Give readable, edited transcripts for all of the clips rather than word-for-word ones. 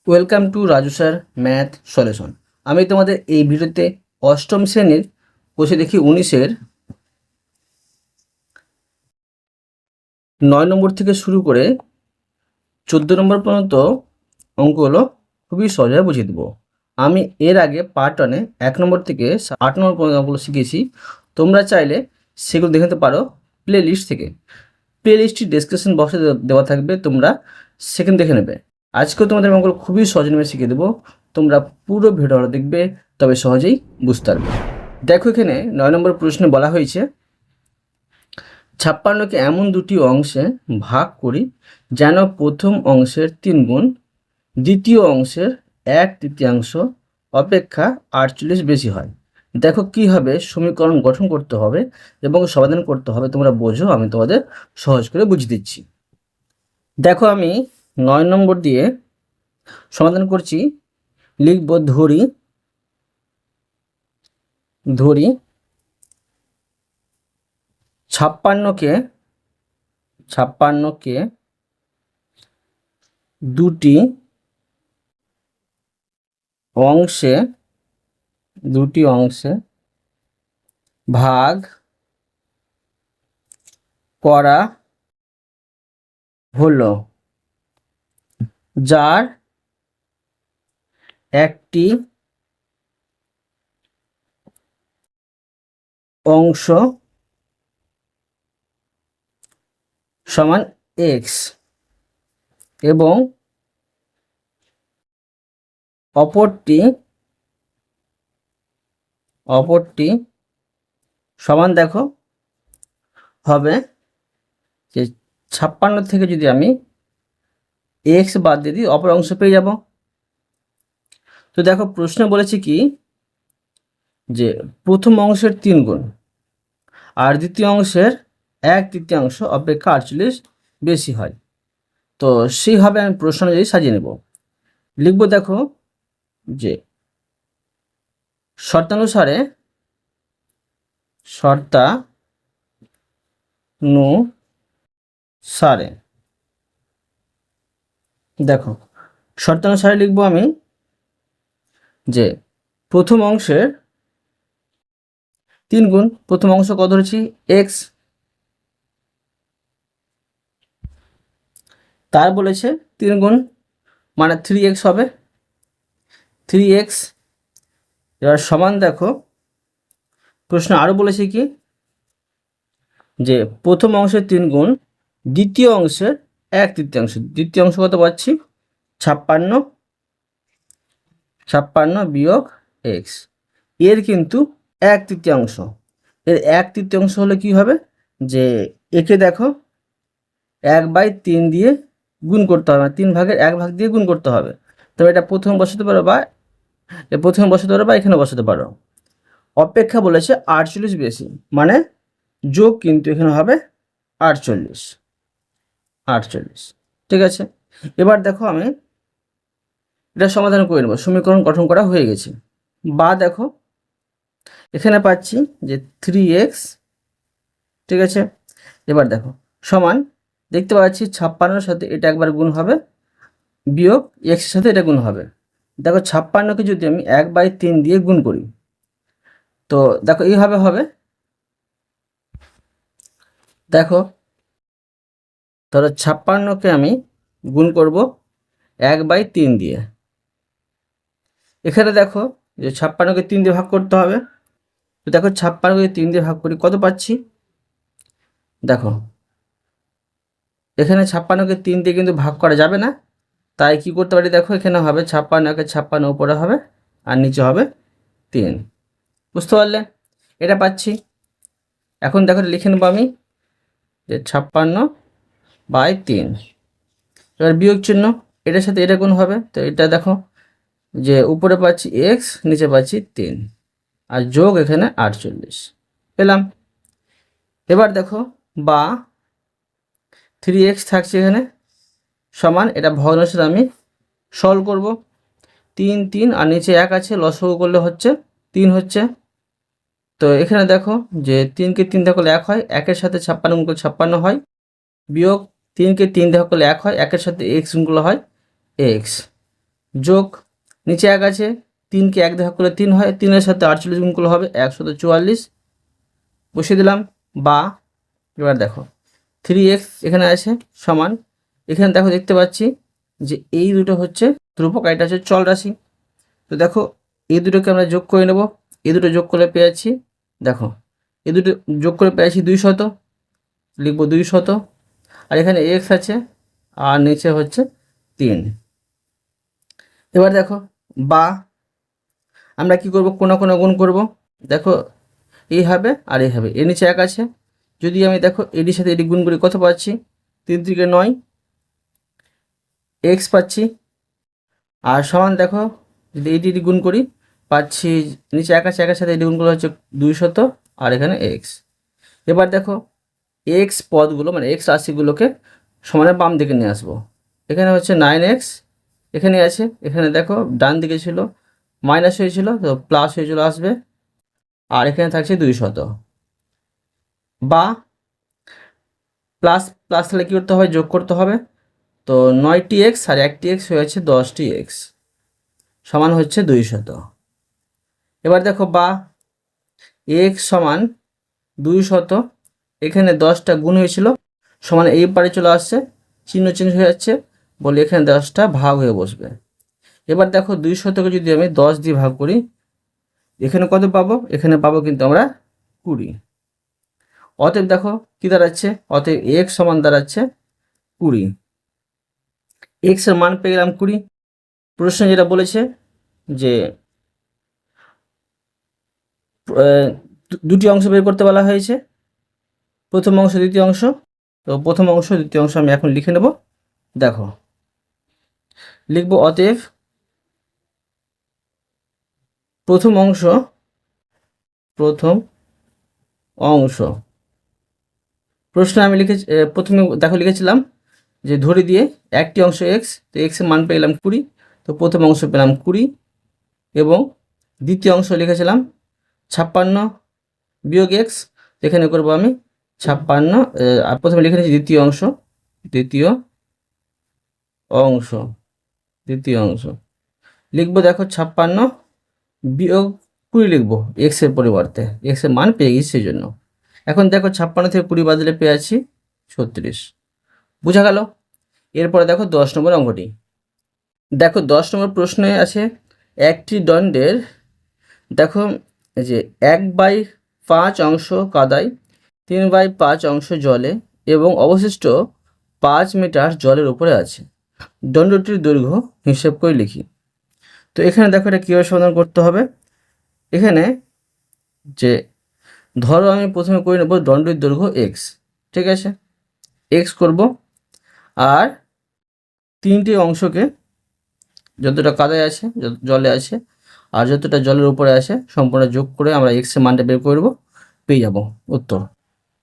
Welcome to Raju sir math solution. আমি তোমাদের এই ভিডিওতে অষ্টম শ্রেণীর কোষে দেখি 19-এর 9 নম্বর থেকে শুরু করে 14 নম্বর পর্যন্ত অঙ্কগুলো খুবই সহজে বুঝিয়ে দেবো। আমি এর আগে পার্ট 1-এ 1 নম্বর থেকে 8 নম্বর পর্যন্ত অঙ্কগুলো শিখিয়েছি। তোমরা চাইলে সেগুলো দেখে নিতে পারো প্লে লিস্ট থেকে। প্লে লিস্টটি ডেসক্রিপশন বক্সে দেওয়া থাকবে, তোমরা সেখানে দেখে নেবে। আজকেও তোমাদের অঙ্কগুলো খুবই সহজে নিয়ে শিখিয়ে দেবো। তোমরা পুরো ভিডিওটা দেখবে, তবে সহজেই বুঝতে পারবে। দেখো, এখানে 9 নম্বর প্রশ্নে বলা হয়েছে 56কে এমন দুটি অংশে ভাগ করি যেন প্রথম অংশের 3 গুণ দ্বিতীয় অংশের 1/3 অপেক্ষা 48 বেশি হয়। দেখো কীভাবে সমীকরণ গঠন করতে হবে এবং সমাধান করতে হবে তোমরা বোঝো, আমি তোমাদের সহজ করে বুঝিয়ে দিচ্ছি। দেখো, আমি 9 নম্বর দিয়ে সমাধান করছি। লিখব ধরি 56কে দুটি অংশে ভাগ করা হলো, যার একটি অংশ সমান x এবং অপরটি সমান, দেখো হবে যে 56 থেকে যদি আমি x বাদ দিয়ে দিই অপর অংশ পেয়ে যাব। তো দেখো, প্রশ্ন বলেছে কি যে প্রথম অংশের 3 গুণ আর দ্বিতীয় অংশের 1/3 অপেক্ষা 48 বেশি হয়। তো সেইভাবে আমি প্রশ্ন অনুযায়ী সাজিয়ে নেব। লিখব, দেখো যে শর্তানুসারে দেখো শর্তানুসারে লিখব আমি যে প্রথম অংশের 3 গুণ, প্রথম অংশ কত ধরেছি x, তার বলেছে 3 গুণ মানে 3x হবে, 3x। এবার সমান, দেখো প্রশ্ন আরও বলেছে কি যে প্রথম অংশের 3 গুণ দ্বিতীয় অংশের 1/3, দ্বিতীয় অংশ কত পাচ্ছি 56 বিয়োগ x, এর কিন্তু 1/3। এর 1/3 হলে কি হবে যে একে দেখো 1/3 দিয়ে গুণ করতে হবে, 3 ভাগের 1 ভাগ দিয়ে গুণ করতে হবে। তবে এটা প্রথমে বসাতে পারো বা এখানে বসাতে পারো। অপেক্ষা বলেছে 48 বেশি, মানে যোগ কিন্তু এখানে হবে 48। ঠিক আছে, এবার দেখো আমি এটা সমাধান করে নেব। সমীকরণ গঠন করা হয়ে গেছে। বা দেখো এখানে পাচ্ছি যে 3x, ঠিক আছে। এবার দেখো সমান, দেখতে পাচ্ছি 56-এর সাথে এটা একবার গুণ হবে বিয়োগ x এর সাথে এটা গুণ হবে। দেখো 56কে যদি আমি 1/3 দিয়ে গুণ করি, তো দেখো এইভাবে হবে। দেখো ধরো 56কে আমি গুণ করব 1/3 দিয়ে। এখানে দেখো যে 56কে 3 দিয়ে ভাগ করতে হবে। তো দেখো 56কে 3 দিয়ে ভাগ করি, কত পাচ্ছি দেখো এখানে 56কে 3 দিয়ে কিন্তু ভাগ করা যাবে না, তাই কি করতে পারি দেখো এখানে হবে 56কে 56 উপরে হবে আর নিচে হবে 3। বুঝতে পারলে? এটা পাচ্ছি। এখন দেখো লিখে নেবো আমি যে 56/3। এবার বিয়োগ চিহ্ন, এটার সাথে এটা গুণ হবে, তো এটা দেখো যে উপরে পাচ্ছি x, নিচে পাচ্ছি 3 আর যোগ এখানে 48 পেলাম। এবার দেখো বা 3x থাকছে এখানে সমান, এটা ভগ্নাংশের আমি সরল করব। 3 আর নিচে 1 আছে, লসাগু করলে হচ্ছে 3 হচ্ছে। তো এখানে দেখো যে 3কে 3 দিয়ে করলে 1 হয়, 1-এর সাথে 56 গুণ করলে 56 হয়, বিয়োগ 3কে 3 দিয়ে করলে 1 হয়, 1-এর সাথে x গুণ করলে হয় x। যোগ নিচে 1 আছে, 3কে 1 দিয়ে ভাগ করলে 3 হয়, 3-এর সাথে 48 গুণ করলে হবে 144, বসিয়ে দিলাম। বা এবার দেখো 3x এখানে আছে সমান, এখানে দেখো দেখতে পাচ্ছি যে এই দুটো হচ্ছে ধ্রুবক, এটা হচ্ছে চল রাশি। তো দেখো এই দুটোকে আমরা যোগ করে নেব, এই দুটো যোগ করে পেয়েছি, দেখো এই দুটো যোগ করে পেয়েছি 200, লিখব 200, আর এখানে x আছে আর নিচে হচ্ছে 3। এবার দেখো বা আমরা কি করব, কোনা কোনা গুণ করব। দেখো এই হবে আর এই হবে, এর নিচে 1 আছে, যদি আমি দেখো এটির সাথে এটি গুণ করি কত পাচ্ছি, 3 3 9 x পাচ্ছি, আর সমান দেখো যদি এটি গুণ করি পাচ্ছি, নিচে 1 আছে, 1-এর সাথে এটি গুণ করলে হচ্ছে 200, আর এখানে x। এবার দেখো x পদগুলো মানে x রাশিগুলোকে সমানের বাম দিকে নিয়ে আসবো। এখানে হচ্ছে 9x এখানে আছে, এখানে দেখো ডান দিকে ছিল মাইনাস হয়েছিল তো প্লাস হয়ে চলে আসবে, আর এখানে থাকছে 200। বা প্লাস প্লাস তাহলে কী করতে হবে, যোগ করতে হবে। তো 9টি x আর 1টি x হয়েছে 10টি x সমান হচ্ছে 200। এবার দেখো বা x সমান 200, এখানে 10টা গুণ হয়েছিল সমান এই পারে চলে আসছে, চিহ্ন চেঞ্জ হয়ে যাচ্ছে বলে এখানে 10টা ভাগ হয়ে বসবে। এবার দেখো 200কে যদি আমি 10 দিয়ে ভাগ করি, এখানে কত পাবো, এখানে পাবো কিন্তু আমরা 20। অতএব দেখো কি দাঁড়াচ্ছে, অতএব x সমান দাঁড়াচ্ছে 20। x এর মান পেয়ে গেলাম 20। প্রশ্ন যেটা বলেছে যে দুটি অংশ বের করতে বলা হয়েছে, প্রথম অংশ দ্বিতীয় অংশ। তো প্রথম অংশ দ্বিতীয় অংশ আমি এখন লিখে নেব। দেখো লিখব অতএব প্রথম অংশ প্রশ্ন আমি প্রথমে দেখো লিখেছিলাম যে ধরে দিয়ে একটি অংশ x, তো x এর মান পেলাম 20, তো প্রথম অংশ পেলাম 20, এবং দ্বিতীয় অংশ লিখেছিলাম 56 বিয়োগ x, এখানে করব আমি 56, আর প্রথমে লিখে নিয়েছি দ্বিতীয় অংশ লিখবো, দেখো 56 বিয়োগ 20 লিখবো x এর পরিবর্তে, x এর মান পেয়ে গেছি সেই জন্য। এখন দেখো 56 থেকে 20 বাদ দিলে পেয়ে আছি 36, বোঝা গেল। এরপরে দেখো 10 নম্বর অঙ্কটি। দেখো 10 নম্বর প্রশ্নে আছে একটি দণ্ডের, দেখো যে 1/5 অংশ কাদায়, 3/5 অংশ জলে এবং অবশিষ্ট 5 মিটার জলের উপরে আছে, দণ্ডটির দৈর্ঘ্য হিসেব করে লিখি। তো এখানে দেখো এটা কীভাবে সমাধান করতে হবে। এখানে যে ধরো আমি প্রথমে করে নেব দণ্ডের দৈর্ঘ্য x, ঠিক আছে, x করব, আর 3টি অংশকে যতটা কাদায় আছে জলে আছে আর যতটা জলের উপরে আছে সম্পূর্ণ যোগ করে আমরা x এর মানটা বের করব, পেয়ে যাব উত্তর।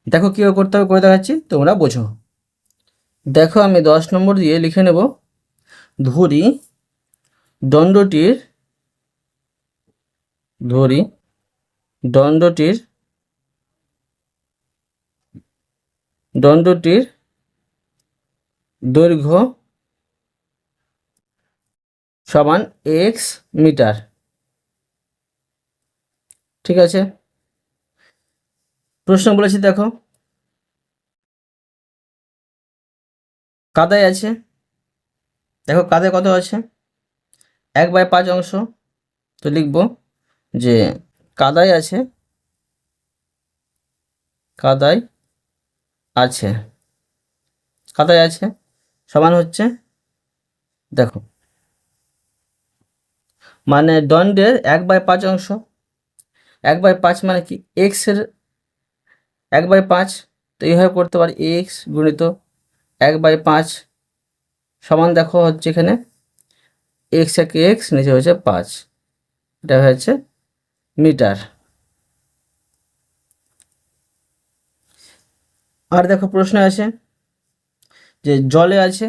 দেখো কীভাবে করতে হবে করে দেখাচ্ছি, তোমরা বোঝো। দেখো আমি 10 নম্বর দিয়ে লিখে নেব, ধরি দণ্ডটির দৈর্ঘ্য সমান x মিটার, ঠিক আছে। প্রশ্ন বলেছি দেখো কাদায় আছে, দেখো কাদায় কত আছে 1/5 অংশ, তো লিখব যে কাদায় আছে সমান হচ্ছে, দেখো মানে দণ্ডের 1/5 অংশ, 1/5 মানে কি x এর 1/5, তো এইভাবে করতে পারি x গুণিত 1/5 সমান, দেখো হচ্ছে এখানে x একে x নিচে হচ্ছে 5, এটা হচ্ছে মিটার। আর দেখো প্রশ্ন আছে যে জলে আছে,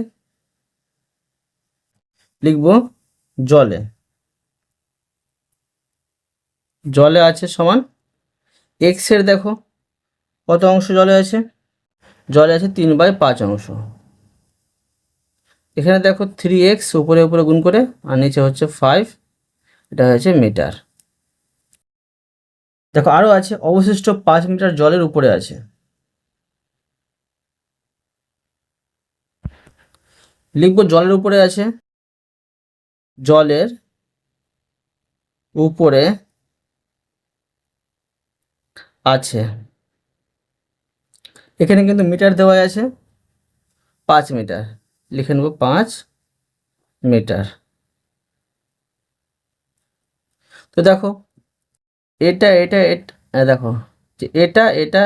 লিখব জলে আছে সমান x এর, দেখো কত অংশ জলে আছে 3/5 অংশ, এখানে দেখো 3x উপরে উপরে গুণ করে আর নিচে হচ্ছে 5, এটা হচ্ছে মিটার। দেখো আরও আছে, অবশিষ্ট 5 মিটার জলের উপরে আছে। লিখবো জলের উপরে আছে, জলের উপরে আছে। এখানে কিন্তু মিটার দেওয়া আছে 5 মিটার, লিখে নেব 5 মিটার। তো দেখো এটা এটা দেখো যে এটা এটা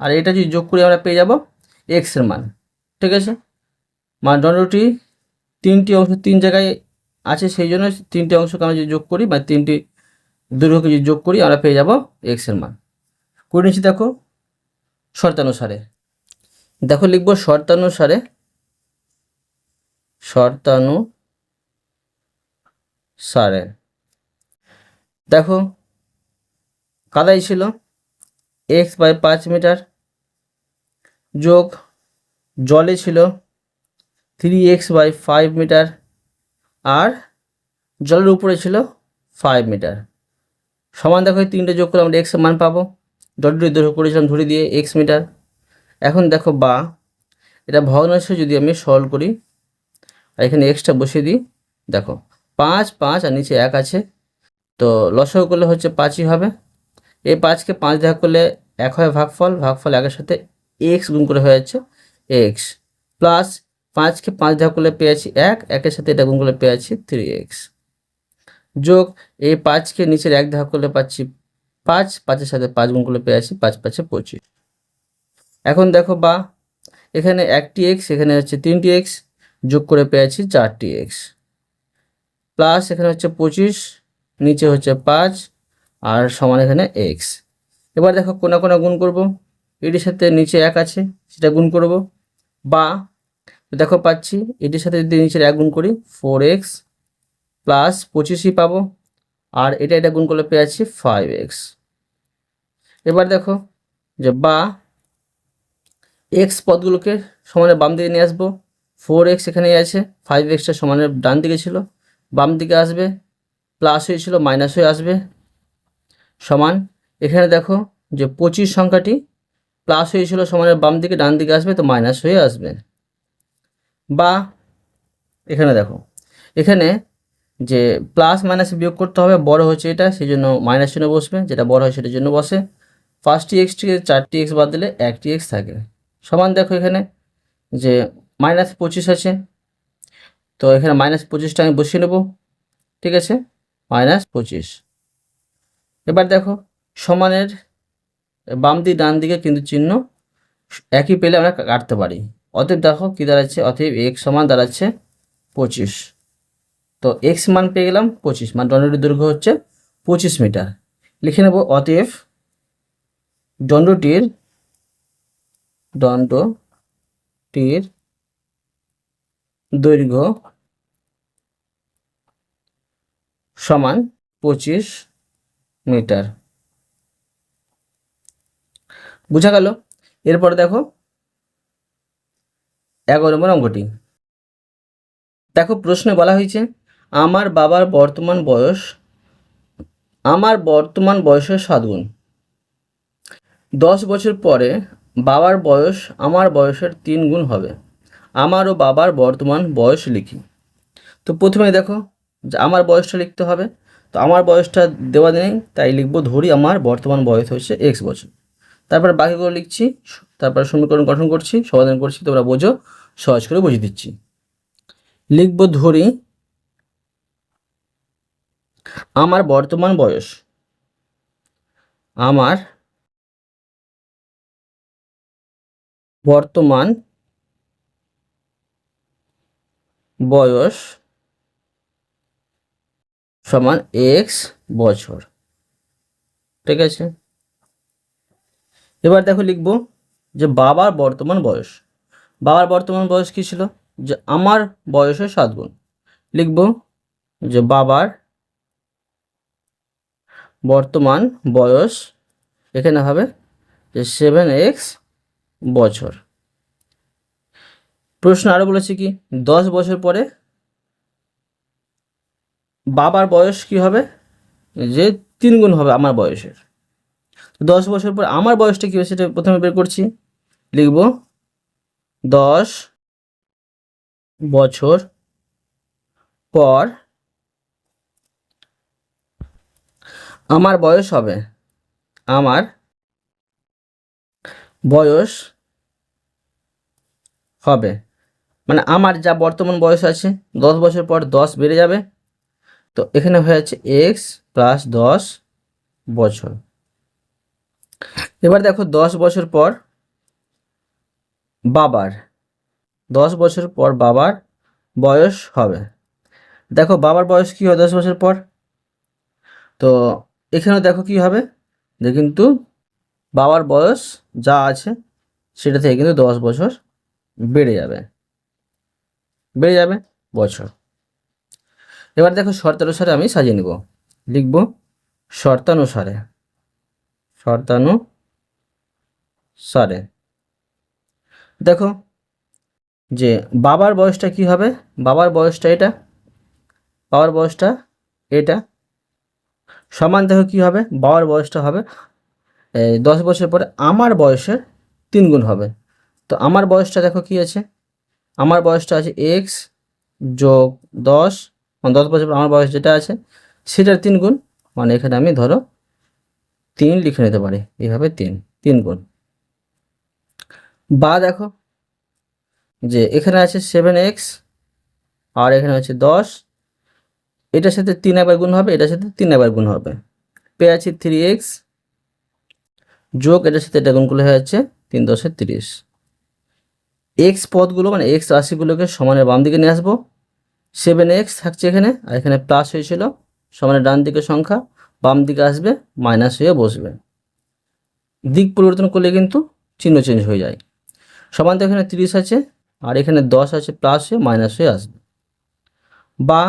আর এটা যদি যোগ করি আমরা পেয়ে যাব এক্স এর মান। ঠিক আছে, মানদণ্ডটি 3টি অংশ 3 জায়গায় আছে, সেই জন্য 3টি অংশকে আমরা যদি যোগ করি বা 3টি দৈর্ঘ্যকে যদি যোগ করি আমরা পেয়ে যাব এক্স এর মান। করে নিচ্ছি দেখো শর্তানুসারে। দেখো লিখবো শর্তানুসারে, শর্তানুসারে। দেখো কাদাই ছিল x/5 মিটার, যোগ জলে ছিল 3x/5 মিটার, আর জলের উপরে ছিল 5 মিটার, সমান দেখো এই 3টে যোগ করে আমরা x এর মান পাবো। জলটি দৈর্ঘ্য করেছিলাম ধরে দিয়ে x মিটার। এখন দেখো বা এটা ভগ্নাংশে যদি আমি সরল করি আর এখানে এক্সটা বসিয়ে দিই, দেখো 5 5 আর নিচে 1 আছে, তো লসাগু করলে হচ্ছে 5ই হবে। এই 5কে 5 ভাগ করলে 1 হয় ভাগফল, ভাগফল 1-এর সাথে এক্স গুণ করে হয়ে যাচ্ছে এক্স, প্লাস 5কে 5 ভাগ করলে পেয়েছি 1, 1-এর সাথে এটা গুণ করলে পেয়েছি 3x, যোগ এই 5কে নিচের 1 ভাগ করলে পাচ্ছি 5, 5-এর সাথে 5 গুণ করলে পেয়েছি 5 5-এ 25। এখন দেখো বা এখানে 1টি এক্স, এখানে হচ্ছে 3টি এক্স, যোগ করে পেয়েছি 4টি এক্স, প্লাস এখানে হচ্ছে 25, নিচে হচ্ছে 5 আর সমান এখানে এক্স। এবার দেখো কোনা কোনা গুণ করব, এটির সাথে নিচে 1 আছে সেটা গুণ করব, বা দেখো পাচ্ছি এটির সাথে যদি নিচের 1 গুণ করি 4x প্লাস 25ই পাবো, আর এটা গুণ করলে পেয়েছি 5x। এবার দেখো যে বা এক্স পদগুলোকে সমানের বাম দিকে নিয়ে আসবো, 4x এখানেই আছে, 5xটা সমানের ডান দিকে ছিল, বাম দিকে আসবে, প্লাস হয়েছিল মাইনাস হয়ে আসবে, সমান এখানে দেখো যে 25 সংখ্যাটি প্লাস হয়েছিল সমানের বাম দিকে, ডান দিকে আসবে তো মাইনাস হয়ে আসবে। বা এখানে দেখো এখানে যে প্লাস মাইনাস বিয়োগ করতে হবে, বড় হচ্ছে এটা সেই জন্য মাইনাস চিহ্ন বসবে, যেটা বড় হয় সেটার জন্য বসে। 5টি এক্স থেকে 4টি এক্স বাদ দিলে 1টি এক্স থাকে, সমান দেখো এখানে যে -25 আছে, তো এখানে -25টা আমি বসিয়ে নেব। ঠিক আছে, -25। এবার দেখো সমানের বাম দিক ডান দিকে কিন্তু চিহ্ন একই পেলে আমরা কাটতে পারি, অতএব দেখো কী দাঁড়াচ্ছে, অতএব x সমান দাঁড়াচ্ছে 25। তো x মান পেয়ে গেলাম 25, মানে দণ্ডটির দৈর্ঘ্য হচ্ছে 25 মিটার। লিখে নেব অতএব দণ্ডটির দৈর্ঘ্য সমান 25 মিটার। বোঝা গেল? এরপরে দেখো 11 নম্বর অঙ্কটি। দেখো প্রশ্নে বলা হয়েছে আমার বর্তমান বয়সের 7 গুণ। 10 বছর পরে বাবার বয়স আমার বয়সের 3 গুণ হবে, আমার ও বাবার বর্তমান বয়স লিখি। তো প্রথমে দেখো যে আমার বয়সটা লিখতে হবে, তো আমার বয়সটা দেওয়া নেই তাই লিখবো ধরি আমার বর্তমান বয়স হচ্ছে x বছর। তারপর বাকিগুলো লিখছি, তারপর সমীকরণ গঠন করছি, সমাধান করছি, তোমরা বোঝো, সহজ করে বুঝিয়ে দিচ্ছি। লিখব ধরি আমার বর্তমান বয়স, আমার বর্তমান বয়স সমান x বছর। ঠিক আছে, এবার দেখো লিখব যে বাবার বর্তমান বয়স কী ছিল, যে আমার বয়সের 7 গুণ। লিখব যে বাবার বর্তমান বয়স এখানে হবে যে 7x বছর, প্রশ্ন আরো বলেছে কি 10 বছর পরে বাবার বয়স কি হবে, যে 3 গুণ হবে আমার বয়সের। 10 বছর পর আমার বয়সটা কি হবে সেটা প্রথমে বের করছি। লিখব 10 বছর পর আমার বয়স হবে, আমার বয়স হবে, মানে আমার যা বর্তমান বয়স আছে 10 বছর পর 10 বেড়ে যাবে, তো এখানে হয়ে যাচ্ছে এক্স প্লাস 10 বছর। এবার দেখো 10 বছর পর বাবার, 10 বছর পর বাবার বয়স হবে। দেখো বাবার বয়স কি হয় 10 বছর পর, তো এখানেও দেখো কি হবে, যে কিন্তু বাবার বয়স যা আছে সেটা থেকে কিন্তু 10 বছর বেড়ে যাবে, বেড়ে যাবে বছর। এবার দেখো শর্তানুসারে আমি সাজিয়ে নিব। লিখব শর্তানুসারে, শর্তানুসারে। দেখো যে বাবার বয়সটা কি হবে, বাবার বয়সটা এটা, বাবার বয়সটা এটা সমান, দেখো কি হবে, বাবার বয়সটা হবে 10 বছর পরে আমার বয়সের 3 গুণ হবে। তো আমার বয়সটা দেখো কি আছে, আমার বয়সটা আছে এক্স যোগ 10, মানে 10 বছর পর আমার বয়স যেটা আছে সেটার 3 গুণ, মানে এখানে আমি ধরো 3 লিখে নিতে পারি, এইভাবে 3 গুণ। বা দেখো যে এখানে আছে 7x আর এখানে হচ্ছে 10, এটার সাথে 3 একবার গুণ হবে, এটার সাথে 3 একবার গুণ হবে, পেয়ে আছে 3x যোগ এটার সাথে এটা গুণ করলে হয়ে যাচ্ছে 3 10 30। এক্স পদগুলো মানে এক্স রাশিগুলোকে সমানের বাম দিকে নিয়ে আসবো, 7x থাকছে এখানে আর এখানে প্লাস হয়েছিল, সমানের ডান দিকের সংখ্যা বাম দিকে আসবে মাইনাস হয়ে বসবে। দিক পরিবর্তন করলে কিন্তু চিহ্ন চেঞ্জ হয়ে যায়। সমান তো এখানে 30 আছে আর এখানে 10 আছে, প্লাস হয়ে মাইনাস হয়ে আসবে। বা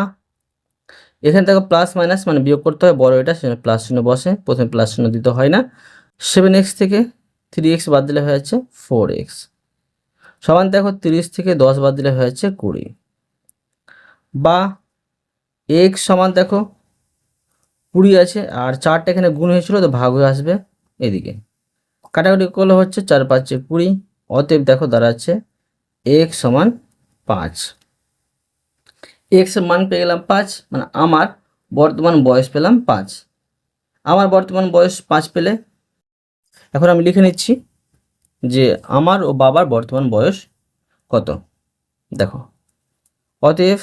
এখানে দেখো প্লাস মাইনাস মানে বিয়োগ করতে হয়, বড় এটা সেখানে প্লাস চিহ্ন বসে, প্রথমে প্লাস চিহ্ন দিতে হয় না। 7x থেকে 3x বাদ দিলে হয়ে যাচ্ছে 4x। সমান দেখো 30 থেকে 10 বাদ দিলে হয়ে যাচ্ছে 20। বা x সমান দেখো 20 আছে আর 4টা এখানে গুণ হয়েছিল তো ভাগ হয়ে আসবে এদিকে, কাটাকুটি করলে হচ্ছে 4 5 20, অতএব দেখো দাঁড়াচ্ছে x সমান 5। x এর মান পেয়ে গেলাম 5, মানে আমার বর্তমান বয়স পেলাম 5। আমার বর্তমান বয়স 5 পেলে এখন আমি লিখে নিচ্ছি যে আমার ও বাবার বর্তমান বয়স কত। দেখো অতএব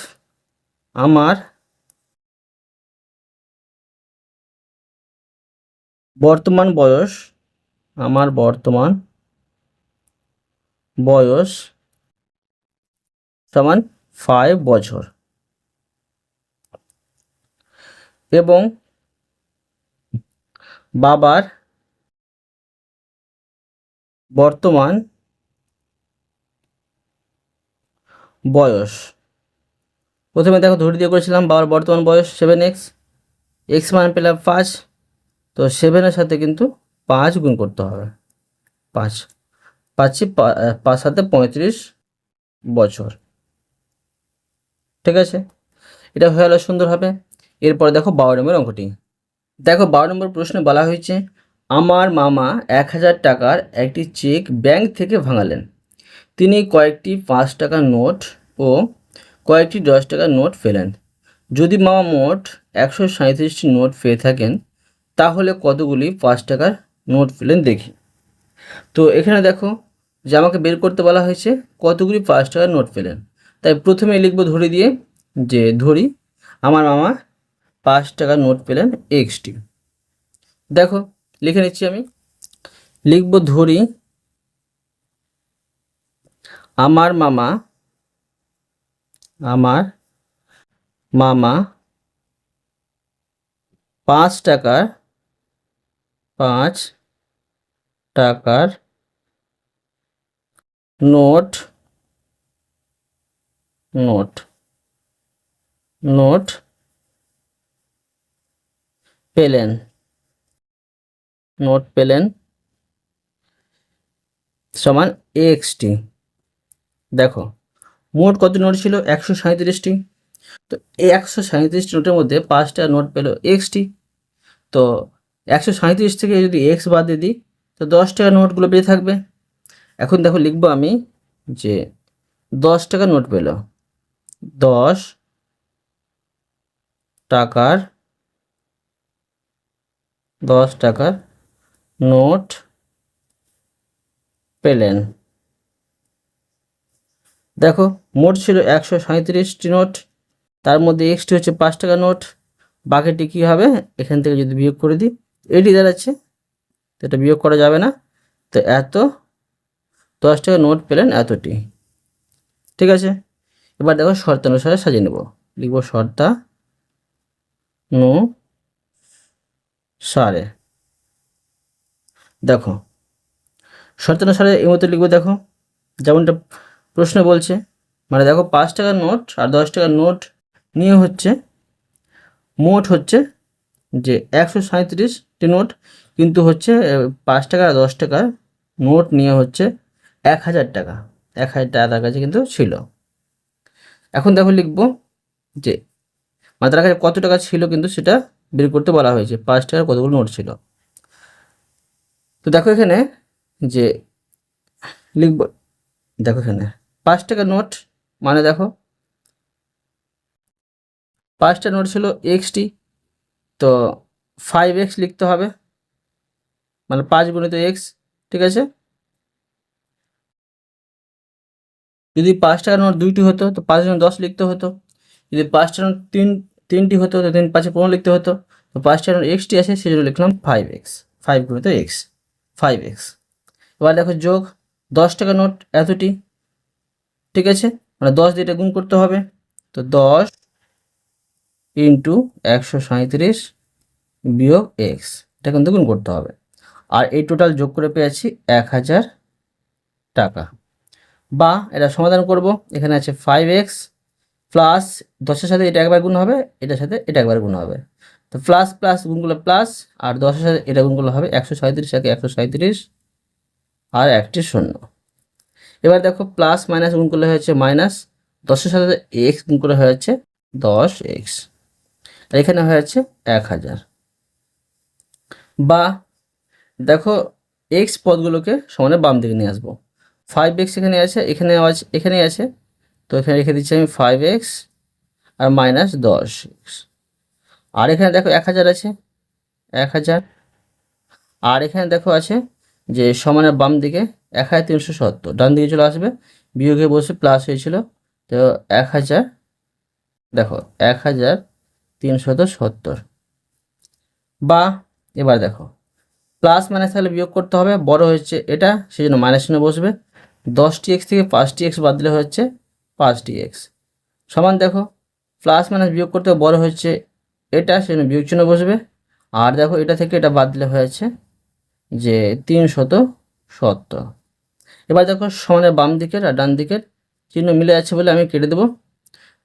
আমার বর্তমান বয়স, আমার বর্তমান বয়স সমান 5 বছর, এবং বাবার বর্তমান বয়স, প্রথমে দেখো ধরে দিয়ে করেছিলাম বাবার বর্তমান বয়স 7x, x মান পেলাম 5, তো 7-এর সাথে কিন্তু 5 গুণ করতে হবে, 5 পাচ্ছি 5 সাথে 35 বছর। ঠিক আছে, এটা হয়ে গেল সুন্দরভাবে। এরপরে দেখো 12 নম্বর অঙ্কটি। দেখো 12 নম্বর প্রশ্নে বলা হয়েছে আমার মামা 1000 টাকার একটি চেক ব্যাংক থেকে ভাঙালেন। তিনি কয়েকটি 5 টাকার নোট ও কয়েকটি 10 টাকার নোট ফেলেন। যদি মামা মোট 137টি নোট পেয়ে থাকেন তাহলে কতগুলি 5 টাকার নোট ফেলেন দেখি। তো এখানে দেখো যে আমাকে বের করতে বলা হয়েছে কতগুলি 5 টাকার নোট পেলেন, তাই প্রথমে লিখব ধরি দিয়ে, যে ধরি আমার মামা 5 টাকার নোট পেলেন এক্সটি। দেখো লিখে নিচ্ছি আমি, লিখব ধরি আমার মামা, আমার মামা 5 টাকার, 5 টাকার নোট, নোট, নোট পেলেন, নোট পেলেন সমান এক্সটি। দেখো মোট কত নোট ছিল 137টি। তো এই 137টি নোটের মধ্যে 5টা নোট পেল এক্সটি। তো 137 থেকে যদি এক্স বাদ দিয়ে দিই তো 10 টাকার নোটগুলো বেঁচে থাকবে। এখন দেখো লিখবো আমি যে 10 টাকার নোট পেল, 10 টাকার 10 টাকার নোট পেলেন। দেখো মোট ছিল 137টি নোট, তার মধ্যে এক্সটি হচ্ছে 5 টাকার নোট, বাকিটি কী হবে এখান থেকে যদি বিয়োগ করে দিই এটি দাঁড়াচ্ছে, তো এটা বিয়োগ করা যাবে না। তো এত 10 টাকার নোট পেলেন এতটি। ঠিক আছে, এবার দেখো শর্তানুসারে সাজিয়ে নেব। লিখব শর্তানুসারে। দেখো শর্তানুসারে এই মতো লিখবো। দেখো যেমনটা প্রশ্ন বলছে, মানে দেখো 5 টাকার নোট আর 10 টাকার নোট নিয়ে হচ্ছে মোট হচ্ছে যে 137টি নোট, কিন্তু হচ্ছে 5 টাকা আর 10 টাকার নোট নিয়ে হচ্ছে 1000 টাকা, 1000 টাকা তার কাছে কিন্তু ছিল। এখন দেখো লিখবো যে মানে তার কাছে কত টাকা ছিল কিন্তু সেটা বের করতে বলা হয়েছে, 5 টাকার কতগুলো নোট ছিল। তো দেখো এখানে যে লিখব, দেখো এখানে 5 টাকার নোট মানে দেখো 5টা নোট ছিল এক্সটি, তো 5x লিখতে হবে, মানে 5 গুণিত x। ঠিক আছে, যদি 5 টাকার নোট 2টি হতো তো 5 গুণিত 10 লিখতে হতো, যদি 5 টাকার নোট তিনটি হতো তো 3 5 15 লিখতে হতো। তো 5 টাকার নোট এক্সটি আছে সেজন্য লিখলাম 5x, 5 গুণিত x, 5x। এবার দেখো যোগ 10 টাকার নোট এতটি। ঠিক আছে, মানে 10 দিয়ে এটা গুণ করতে হবে, তো 10 ইন্টু 137 বিয়োগ এক্স, এটা কিন্তু গুণ করতে হবে। আর এই টোটাল যোগ করে পেয়েছি 1000 টাকা। বা এটা সমাধান করব, এখানে আছে 5x প্লাস 10-এর সাথে এটা একবার গুণ হবে, এটার সাথে এটা একবার গুণ হবে, তো প্লাস প্লাস গুণ করলে প্লাস, আর 10-এর সাথে এটা গুণ করলে হবে 137 থেকে 137 আর একটি শূন্য। এবার দেখো প্লাস মাইনাস গুণ করলে হয়েছে মাইনাস, 10-এর সাথে এক্স গুণ করলে হয়েছে 10x, আর এখানে হয়েছে 1000। বা দেখো এক্স পদগুলোকে সমানে বাম দিকে নিয়ে আসবো, 5x এখানে আছে, এখানে আছে, তো এখানে রেখে দিচ্ছি আমি 5x আর মাইনাস 10x। আর এখানে দেখো 1000 আছে, 1000, আর এখানে দেখো আছে যে সমানের বাম দিকে 1370, ডান দিকে চলে আসবে, বিয়োগে বসে প্লাস হয়েছিল, তো 1000, দেখো 1370। বা এবার দেখো প্লাস মাইনাস তাহলে বিয়োগ করতে হবে, বড় হচ্ছে এটা সেই জন্য মাইনাস চিহ্ন বসবে, 10x থেকে 5x বাদ দিলে হচ্ছে 5x সমান, দেখো প্লাস মাইনাস বিয়োগ করতে বড় হচ্ছে এটা সেই জন্য বিয়োগ চিহ্ন বসবে, আর দেখো এটা থেকে এটা বাদ দিলে হয়েছে যে 370। এবার দেখো সমানের বাম দিকের আর ডান দিকের চিহ্ন মিলে যাচ্ছে বলে আমি কেটে দেবো,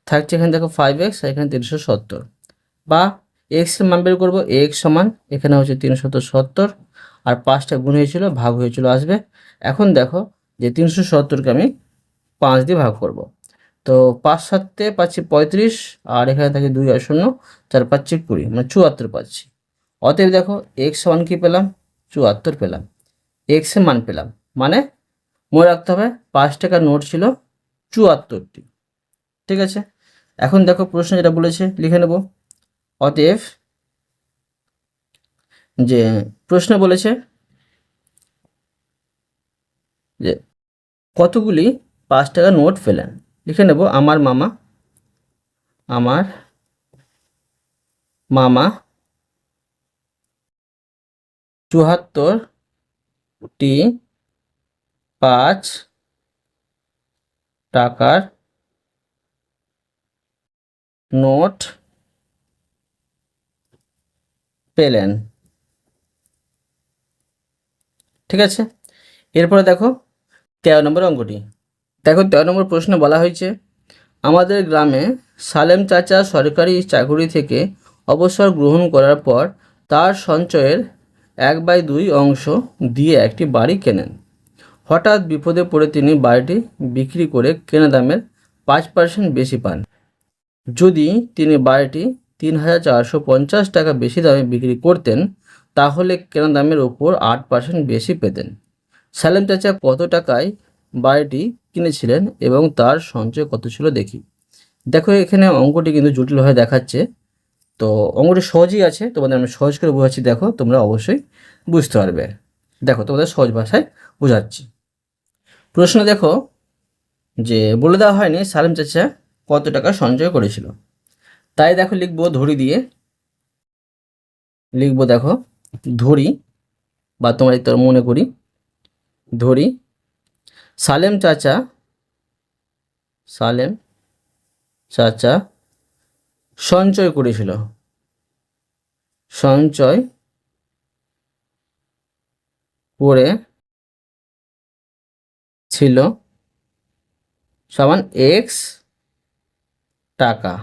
থাকছে এখানে দেখো 5x আর এখানে 370। বা এক্স এর মান বের করবো, এক্স সমান এখানে হচ্ছে 370 আর 5টা গুণ হয়েছিল ভাগ হয়েছিল আসবে। এখন দেখো যে 370কে আমি 5 দিয়ে ভাগ করব, তো 5 7 পাচ্ছি 35, আর এখানে থাকে 2 আর 0, 4 পাচ্ছি 20, মানে 74 পাচ্ছি। অতএব দেখো এক্স সমান কি পেলাম, 74 পেলাম, এক্স এর মান পেলাম। মানে মনে রাখতে হবে 5 টাকার নোট ছিল 74টি। ঠিক আছে, এখন দেখো প্রশ্ন যেটা বলেছে লিখে নেব। অতএব যে প্রশ্ন বলেছে যে কতগুলি 5 টাকার নোট পেলেন, লিখে নেব আমার মামা 74টি 5 টাকার নোট পেলেন। ঠিক আছে, এরপরে দেখো 13 নম্বর অঙ্কটি। দেখো 13 নম্বর প্রশ্নে বলা হয়েছে আমাদের গ্রামে সালেম চাচা সরকারি চাকরি থেকে অবসর গ্রহণ করার পর তার সঞ্চয়ের 1/2 অংশ দিয়ে একটি বাড়ি কেনেন। হঠাৎ বিপদে পড়ে তিনি বাড়িটি বিক্রি করে কেনা দামের 5% বেশি পান। যদি তিনি বাড়িটি 3,450 টাকা বেশি দামে বিক্রি করতেন তাহলে কেনা দামের ওপর 8% বেশি পেতেন। সালেম চাচা কত টাকায় বাড়িটি কিনেছিলেন এবং তার সঞ্চয় কত ছিল দেখি। দেখো এখানে অঙ্কটি কিন্তু জটিল হয়ে দেখাচ্ছে, তো অঙ্কটি সহজই আছে, তোমাদের আমি সহজ করে বোঝাচ্ছি, দেখো তোমরা অবশ্যই বুঝতে পারবে। দেখো তোমাদের সহজ ভাষায় বোঝাচ্ছি। প্রশ্ন দেখো যে বলে দেওয়া হয়নি সালেম চাচা কত টাকা সঞ্চয় করেছিল, তাই দেখো লিখবো ধরি দিয়ে, লিখবো দেখো ধরি, বা তোমরা একটু মনে করি ধরি সালেম চাচা সঞ্চয় করেছিল, সঞ্চয় করে ছিল সমান এক্স টাকা।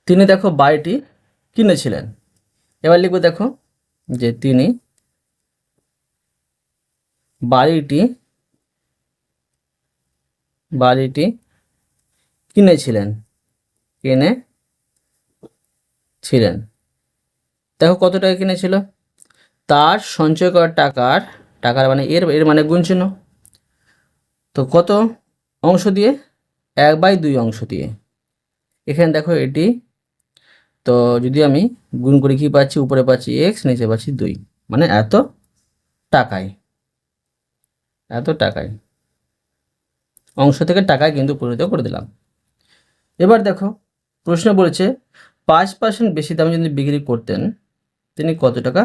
তিনি দেখো বাড়িটি কিনেছিলেন। এবার লিখবো দেখো যে তিনি বাড়িটি কিনেছিলেন, দেখো কত টাকা কিনেছিল, তার সঞ্চয় করা টাকার মানে এর মানে গুণ চিহ্ন, তো কত অংশ দিয়ে, 1/2 অংশ দিয়ে। এখানে দেখো এটি, তো যদি আমি গুণ করে কি পাচ্ছি, উপরে পাচ্ছি এক্স, নিচে পাচ্ছি 2, মানে এত টাকায় অংশ থেকে টাকায় কিন্তু পরিণত করে দিলাম। এবার দেখো প্রশ্ন বলেছে 5% বেশি দামে যদি বিক্রি করতেন তিনি কত টাকা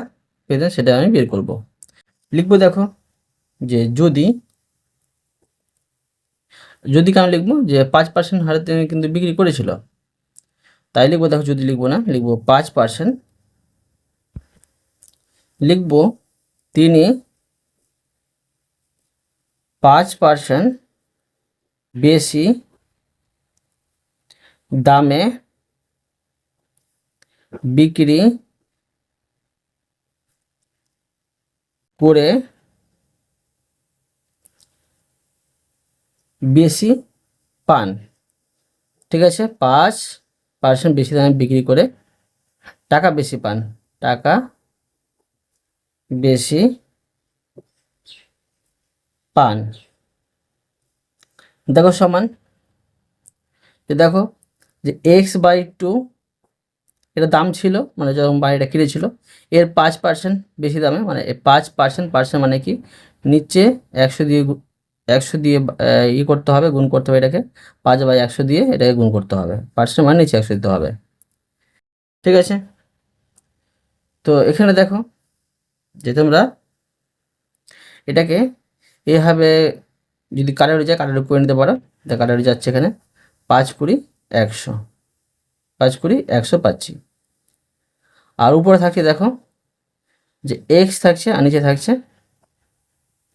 পেতেন, সেটা আমি বের করব। লিখবো দেখো যে যদি কেন লিখবো, যে 5% হারে তিনি কিন্তু বিক্রি করেছিল, তাই লিখবো দেখো, যদি লিখবো না, লিখবো 5%, লিখবো তিনি 5% বেশি দামে বিক্রি করে বেশি পান। ঠিক আছে, 5% বেশি দামে বিক্রি করে টাকা বেশি পান, টাকা বেশি পান। দেখো সমান, দেখো যে x/2 এটা দাম ছিল, মানে যখন বাড়িটা কিনেছিল, এর 5% বেশি দামে, মানে 5% মানে কি, নিচে 100 দিয়ে 100 দিয়ে করতে হবে, গুণ করতে হবে এটাকে, 5/100 দিয়ে এটাকে গুণ করতে হবে, পার্সেন্ট মানে নিচে 100 দিতে হবে। ঠিক আছে, তো এখানে দেখো যে তোমরা এটাকে এভাবে যদি কাটারি যায়, কাটারি করে নিতে পারো। কাটারি যাচ্ছে এখানে 5×20=100, 5×20=100 পাচ্ছি। আর উপরে থাকছে দেখো যে এক্স থাকছে, আর নিচে থাকছে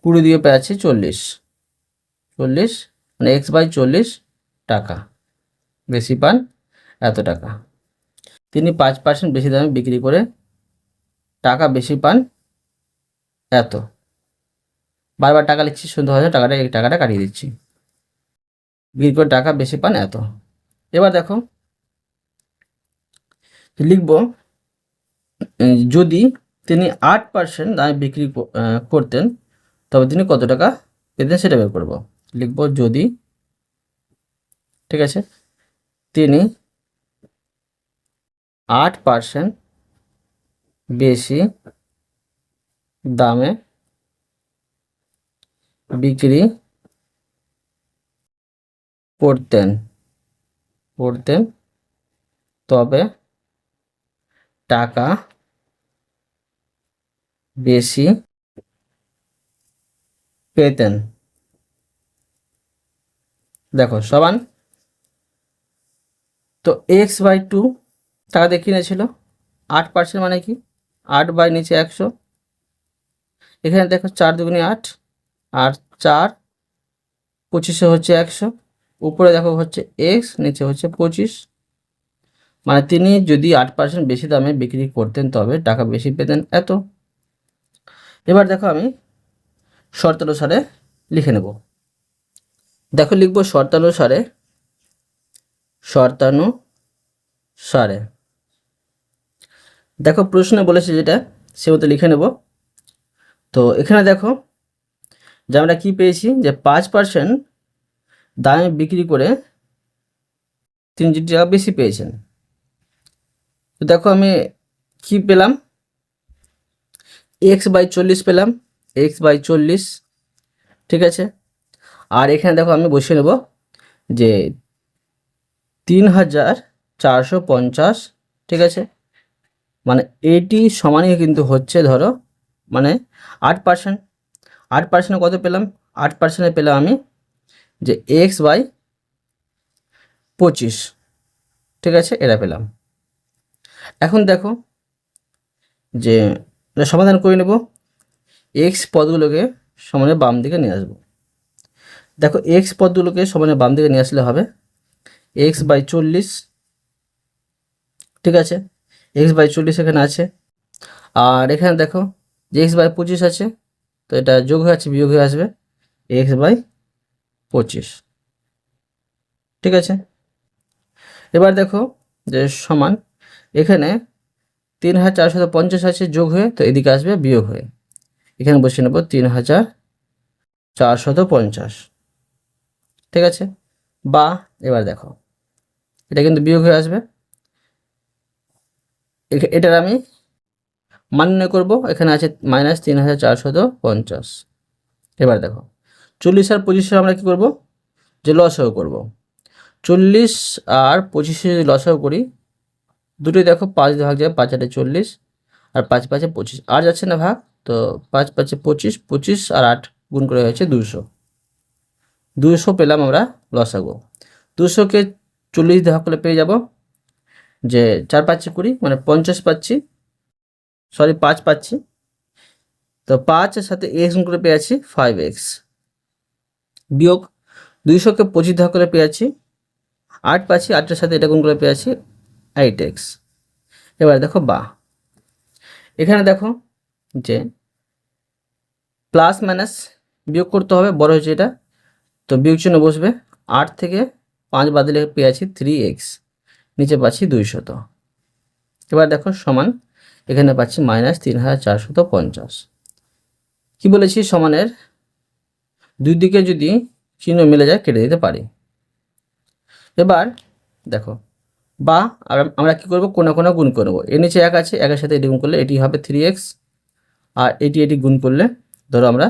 20 দিয়ে পাচ্ছি 40, মানে x/40 টাকা বেশি পান এত টাকা। তিনি 5% বেশি দামে বিক্রি করে টাকা বেশি পান এত। বারবার টাকা লিখছি, সুন্দর হয়ে এই টাকাটা কাটিয়ে দিচ্ছি, বিক্রি করে টাকা বেশি পান এত। এবার দেখো লিখব যদি তিনি 8% দামে বিক্রি করতেন তবে তিনি কত টাকা পেতেন, সেটা বের করব। লিখব যদি, ঠিক আছে, তিনি 8% বেশি দামে বিক্রি করতেন তবে টাকা বেশি পেতেন। দেখো সমান, তো x/2 টাকা দিয়ে কিনেছিল, 8% মানে কি, 8 নিচে 100, এখানে দেখো 4×2 = 8, আর 4×25 হচ্ছে 100, উপরে দেখো হচ্ছে x, নিচে হচ্ছে 25, মানে তিনি যদি 8% বেশি দামে বিক্রি করতেন তবে টাকা বেশি পেতেন এত। এবার দেখো আমি শর্ত অনুসারে লিখে নেব। দেখো লিখবো শর্তানুসারে, শর্তানুসারে। দেখো প্রশ্নে বলেছে যেটা সে মতো লিখে নেব। তো এখানে দেখো যে আমরা কি পেয়েছি, যে 5% দামে বিক্রি করে 3 টাকা বেশি পেয়েছেন। তো দেখো আমি কি পেলাম, x/40 পেলাম, x/40, ঠিক আছে। আর এখানে দেখো আমি বসিয়ে নেব যে 3450, ঠিক আছে। মানে এটি সমানই কিন্তু হচ্ছে ধরো মানে 8%। 8%-এ কত পেলাম, 8%-এ পেলাম আমি যে x/25, ঠিক আছে, এটা পেলাম। এখন দেখো যে এটা সমাধান করে নেব, এক্স পদগুলোকে সমানে বাম দিকে নিয়ে আসবো। দেখো এক্স পদগুলোকে সমানে বাম দিকে নিয়ে আসলে হবে x/40, ঠিক আছে। x/40 এখানে আছে। আর এখানে দেখো যে x/25 আছে, তো এটা যোগ হয়ে আছে, বিয়োগ হয়ে আসবে x/25, ঠিক আছে। এবার দেখো যে সমান এখানে 3450 আছে যোগ হয়ে, তো এদিকে আসবে বিয়োগ হয়ে, এখানে বসিয়ে নেব 3450, ঠিক আছে। বা এবার দেখো এটা কিন্তু বিয়োগ হয়ে আসবে, এটার আমি মান নির্ণয় করবো। এখানে আছে -3450। এবার দেখো 40 আর 25 আমরা কি করব, যে লসাগু করব। 40 আর 25 যদি লসাগু করি, দুটোই দেখো 5 দিয়ে ভাগ যাবে, 5×8 = 40, আর 5×5 = 25, আর যাচ্ছে না ভাগ, তো 5×5 = 25, 25 আর 8 গুণ করে হয়েছে 200। 200 পেলাম আমরা লসাগু। 200-কে 40 দিয়ে ভাগ করলে পেয়ে যাব যে 4×5 = 20, মানে 50 পাচ্ছি, সরি 5 পাচ্ছি। তো 5 এর সাথে x গুণ করে পেয়ে আছি 5x, বিয়োগ 200-কে 25 দিয়ে ভাগ করে পেয়ে আছি 8 পাচ্ছি, 8-এর সাথে এটা গুণ করে পেয়ে আছি 8x। এবার দেখো বা এখানে দেখো যে প্লাস মাইনাস বিয়োগ করতে হবে, বড় হয়েছে এটা, তো বিয়োগ চিহ্ন বসবে। 8 থেকে 5 বাদ দিলে পেয়ে আছি 3x, নিচে পাচ্ছি 200। এবার দেখো সমান এখানে পাচ্ছি -3450। কি বলেছি, সমানের দুই দিকে যদি চিহ্ন মিলে যায় কেটে দিতে পারি। এবার দেখো বা আমরা কি করব, কোণা কোণা গুণ করব। এর নিচে 1 আছে, 1-এর সাথে এটি গুণ করলে এটি হবে 3x, আর এটি গুণ করলে ধরো আমরা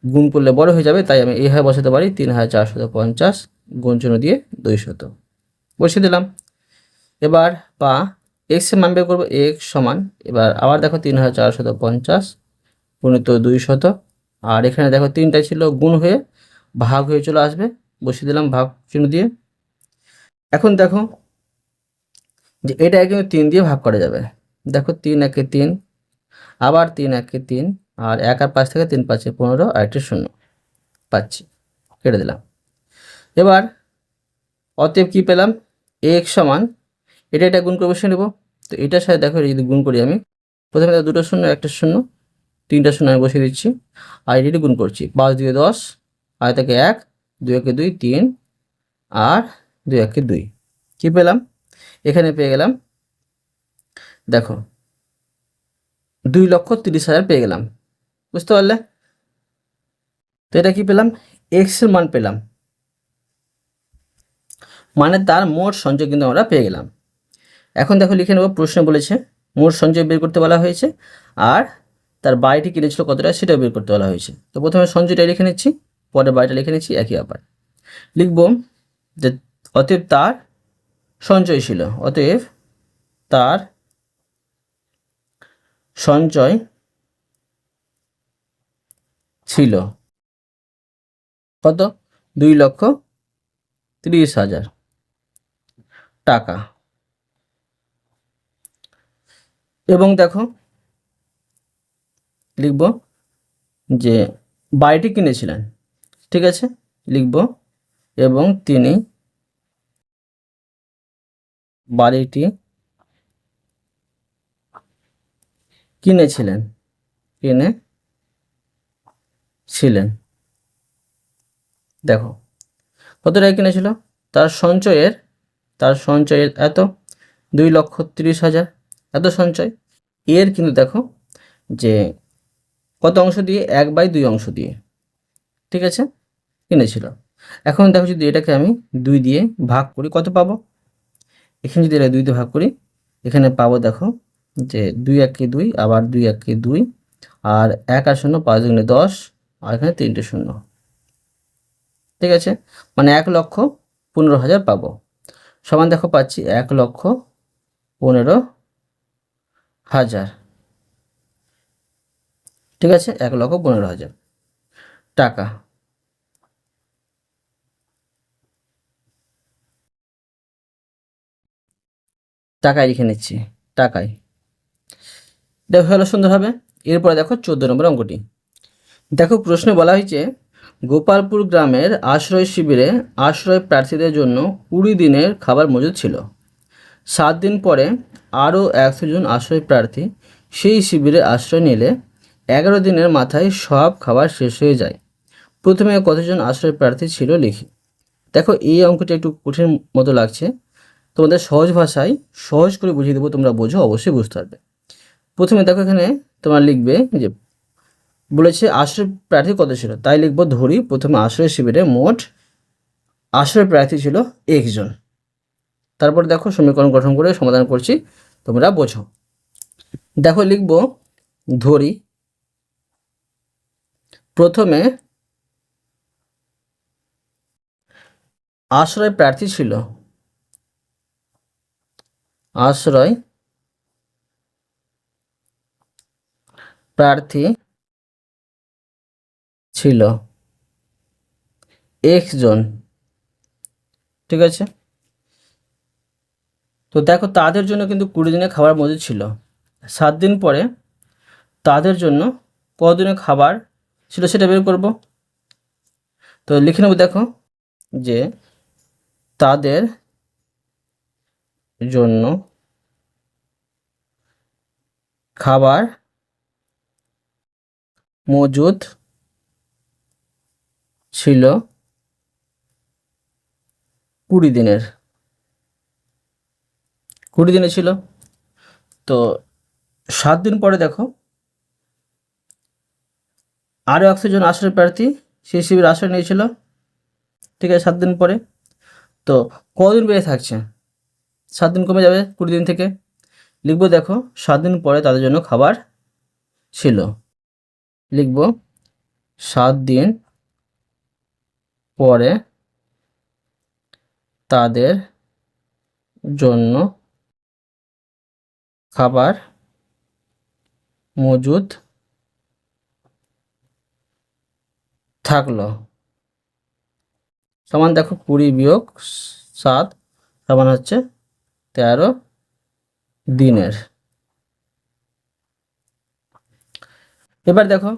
গুণ করলে বড় হয়ে যাবে, তাই আমি এইভাবে বসাতে পারি 3450 গুণ চিহ্ন দিয়ে 200 বসিয়ে দিলাম। এবার বা x এর মান বের করবো, x সমান, এবার আবার দেখো 3450 গুণিত 200, আর এখানে দেখো 3টা ছিল গুণ হয়ে ভাগ হয়ে চলে আসবে, বসিয়ে দিলাম ভাগ চিহ্ন দিয়ে। এখন দেখো যে এটা কিন্তু 3 দিয়ে ভাগ করা যাবে। দেখো 3×1 = 3, আবার 3×1 = 3, আর 1 আর 5 থেকে 3×5 = 15, আর একটা 0 পাচ্ছি, কেটে দিলাম। এবার অতএব কি পেলাম, x সমান এটা গুণ করে বসে নেব। তো এটার সাথে দেখো যদি গুণ করি আমি, প্রথমে দুটো 0, একটা 0, 3টা 0 আমি বসিয়ে দিচ্ছি, আর এটি গুণ করছি 5 2 10, আর থেকে 1, 2 2 3, আর 2 2। কি পেলাম, এখানে পেয়ে গেলাম দেখো 2,30,000 পেয়ে গেলাম, বুঝতে পারলে। তো এটা কি পেলাম, এক্স এর মান পেলাম, মানে তার মোট সঞ্চয় কিন্তু আমরা পেয়ে গেলাম। এখন দেখো লিখে নেব, প্রশ্নে বলেছে মোট সঞ্চয় বের করতে বলা হয়েছে, আর তার বাড়িটি কিনেছিল কত টাকা সেটাও বের করতে বলা হয়েছে। তো প্রথমে সঞ্চয়টা লিখে নিচ্ছি, পরে বাড়িটা লিখে নিচ্ছি, একই ব্যাপার। লিখব যে অতএব তার সঞ্চয় ছিল, অতএব তার সঞ্চয় ছিল কত, 2,30,000 টাকা। এবং দেখো লিখব যে বাড়িটি কিনেছিলেন, ঠিক আছে, লিখব এবং তিনি বাড়িটি কিনেছিলেন, দেখো কত টাকা কিনেছিল, তার সঞ্চয়ের এত, 2,30,000 এত সঞ্চয়। এর কিন্তু দেখো যে কত অংশ দিয়ে, 1/2 অংশ দিয়ে, ঠিক আছে, কিনেছিল। এখন দেখো যদি এটাকে আমি 2 দিয়ে ভাগ করি কত পাবো, এখানে যদি এটা 2 দিয়ে ভাগ করি এখানে পাবো দেখো যে 2 1 2, আবার 2 1 2, আর 1 আর 0 5 2 10, আর এখানে 3টে শূন্য, ঠিক আছে, মানে 1,15,000 পাবো। সমান দেখো পাচ্ছি 1,15,000, ঠিক আছে, 1,15,000 টাকা। টাকায় লিখে নিচ্ছি, টাকায়। দেখো হলো সুন্দরভাবে। এরপরে দেখো 14 নম্বর অঙ্কটি। দেখো প্রশ্নে বলা হয়েছে গোপালপুর গ্রামের আশ্রয় শিবিরে আশ্রয় প্রার্থীদের জন্য 20 দিনের খাবার মজুদ ছিল। 7 দিন পরে আরও 100 জন আশ্রয় প্রার্থী সেই শিবিরে আশ্রয় নিলে 11 দিনের মাথায় সব খাবার শেষ হয়ে যায়। প্রথমে কতজন আশ্রয় প্রার্থী ছিল লিখি। দেখো এই অঙ্কটি একটু কঠিন মতো লাগছে, তোমাদের সহজ ভাষায় সহজ করে বুঝিয়ে দেবো, তোমরা বোঝো, অবশ্যই বুঝতে পারবে। প্রথমে দেখো এখানে তোমার লিখবে যে বলেছে আশ্রয় প্রার্থী কত ছিল, তাই লিখবো ধরি প্রথমে আশ্রয় শিবিরে মোট আশ্রয় প্রার্থী ছিল 1 জন। তারপর দেখো সমীকরণ গঠন করে সমাধান করছি, তোমরা বোঝো। দেখো লিখবো ধরি প্রথমে আশ্রয় প্রার্থী ছিল, আশ্রয় প্রার্থী ছিল 1 জন, ঠিক আছে। তো দেখো তাদের জন্য কিন্তু 20 দিনের খাবার মজুদ ছিল। 7 দিন পরে তাদের জন্য কতদিনের খাবার ছিল সেটা বের করব। তো লিখে নেব দেখো যে তাদের জন্য খাবার মজুদ ছিল 20 দিনের, 20 দিনের ছিল। তো 7 দিন পরে দেখো আরও 100 জন আশ্রয় প্রার্থী সেই শিবিরে আশ্রয় নিয়েছিল, ঠিক আছে, 7 দিন পরে। তো কদিন বেড়ে থাকছে, 7 দিন কমে যাবে 20 দিন থেকে, লিখবো দেখো 7 দিন পরে তাদের জন্য খাবার ছিল, লিখব 7 দিন পরে তাদের জন্য খাবার মজুদ থাকলো, সমান দেখো 20 বিয়োগ 7 সমান হচ্ছে 13 দিনের। এবার দেখো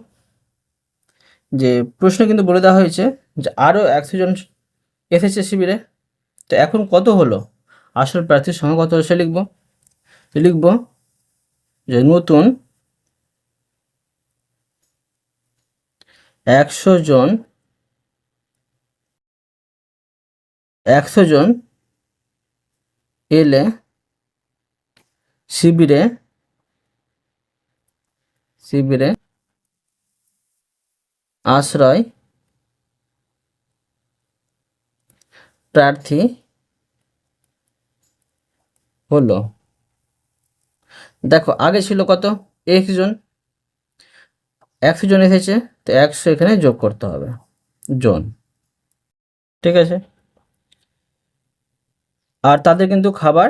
যে প্রশ্ন কিন্তু বলে দেওয়া হয়েছে যে আরও 100 জন এসেছে শিবিরে, তো এখন কত হলো, আসল প্রার্থীর সংখ্যা কত হলো সে লিখব। তো লিখব যে নতুন 100 জন এলে শিবিরে আশ্রয় প্রার্থী হলো। দেখো আগে ছিল কত, 1 জন, 100 জন এসেছে, তো 100 এখানে যোগ করতে হবে জন, ঠিক আছে। আর তাদের কিন্তু খাবার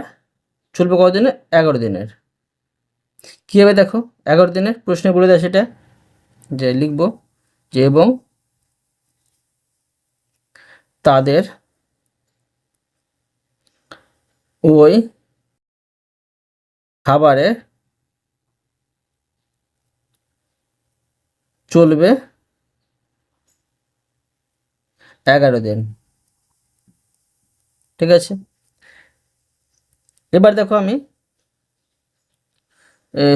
চলবে কত দিনে, 11 দিনের। কী হবে দেখো 11 দিনের, প্রশ্নে বলে দেয় সেটা যে লিখব যে এবং তাদের ওই খাবারে চলবে 11 দিন, ঠিক আছে। এবার দেখো আমি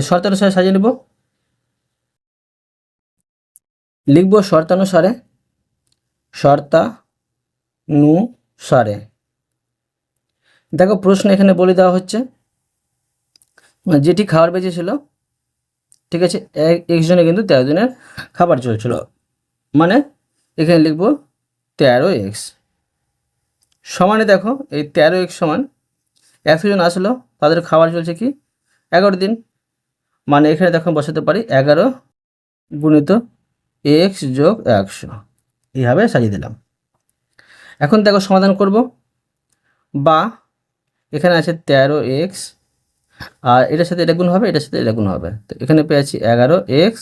শর্তানুসারে সাজিয়ে নেব, লিখব শর্তানুসারে, অনুসারে। দেখো প্রশ্ন এখানে বলে দেওয়া হচ্ছে যেটি খাবার বেঁচেছিল, ঠিক আছে, এক্স জনে কিন্তু 13 দিনের খাবার চলছিল, মানে এখানে লিখব 13x সমানে দেখো এই 13x সমান 100 জন আসলো, তাদের খাবার চলছে কি 11 দিন, মানে এখানে দেখো বসাতে পারি 11 গুণিত x যোগ 100, এইভাবে সাজিয়ে দিলাম। এখন দেখো সমাধান করব, বা এখানে আছে 13x আর এটার সাথে এটা গুণ হবে, এটার সাথে এটা গুণ হবে, তো এখানে পেয়েছি 11x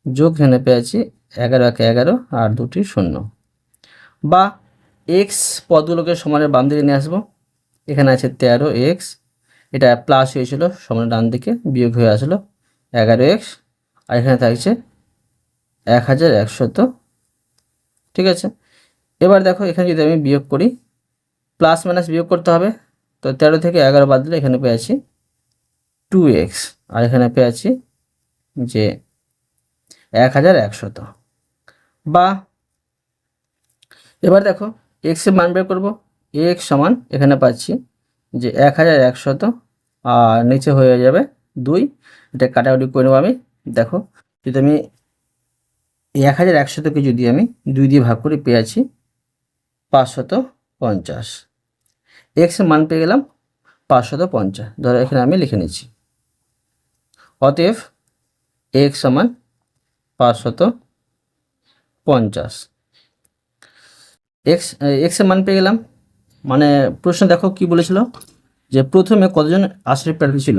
যোগ এখানে পেয়েছি 11 একে 11 আর দুটি শূন্য, বা এক্স পদগুলোকে সমানের বাম দিকে নিয়ে আসবো। এখানে আছে 13x, এটা প্লাস হয়েছিল সমানের ডান দিকে, বিয়োগ হয়ে আসলো 11x, আর এখানে থাকছে 1100, ঠিক আছে। এবার দেখো এখানে যদি আমি বিয়োগ করি, প্লাস মাইনাস বিয়োগ করতে হবে, তো 13 থেকে 11 বাদ দিলে এখানে পেয়েছি 2x, আর এখানে পেয়েছি যে 1100, বা এবার দেখো x এর মান বের করবো, x সমান এখানে পাচ্ছি যে 1100 আর নিচে হয়ে যাবে 2, এটা কাটাকুটি করে নেবো আমি। দেখো যদি আমি 1100কে যদি আমি 2 দিয়ে ভাগ করি পেয়েছি 550, x এর মান পেয়ে গেলাম 550, ধরো এখানে আমি লিখে নিচ্ছি, অতএব x সমান 550, x এর মান পেয়ে গেলাম। মানে প্রশ্ন দেখো কি বলেছিল যে প্রথমে কতজন আশ্রয় প্রার্থী ছিল,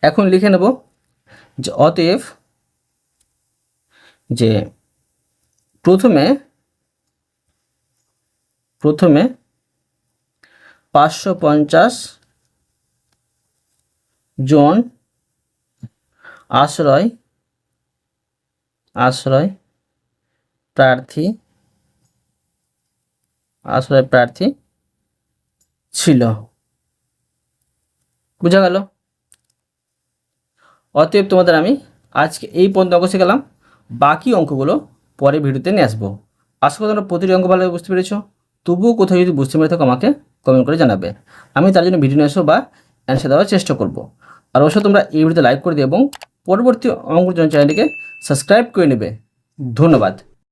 এখন লিখে নেব যে অতএব যে প্রথমে 550 জন আশ্রয় প্রার্থী ছিল, বুঝা গেল। অতএব তোমাদের আমি আজকে এই পর্যন্ত অঙ্ক শিখালাম, বাকি অঙ্কগুলো পরে ভিডিওতে নিয়ে আসবো। আশা করি তোমরা প্রতিটি অঙ্ক ভালোভাবে বুঝতে পেরেছো, তবুও কোথাও যদি বুঝতে পেরে থাকো আমাকে কমেন্ট করে জানাবে, আমি তার জন্য ভিডিও নিয়ে আসবো বা অ্যান্সার দেওয়ার চেষ্টা করব। আর অবশ্যই তোমরা এই ভিডিওতে লাইক করে দিও এবং পরবর্তী অঙ্কের জন্য চ্যানেলটিকে সাবস্ক্রাইব করে নেবে। ধন্যবাদ।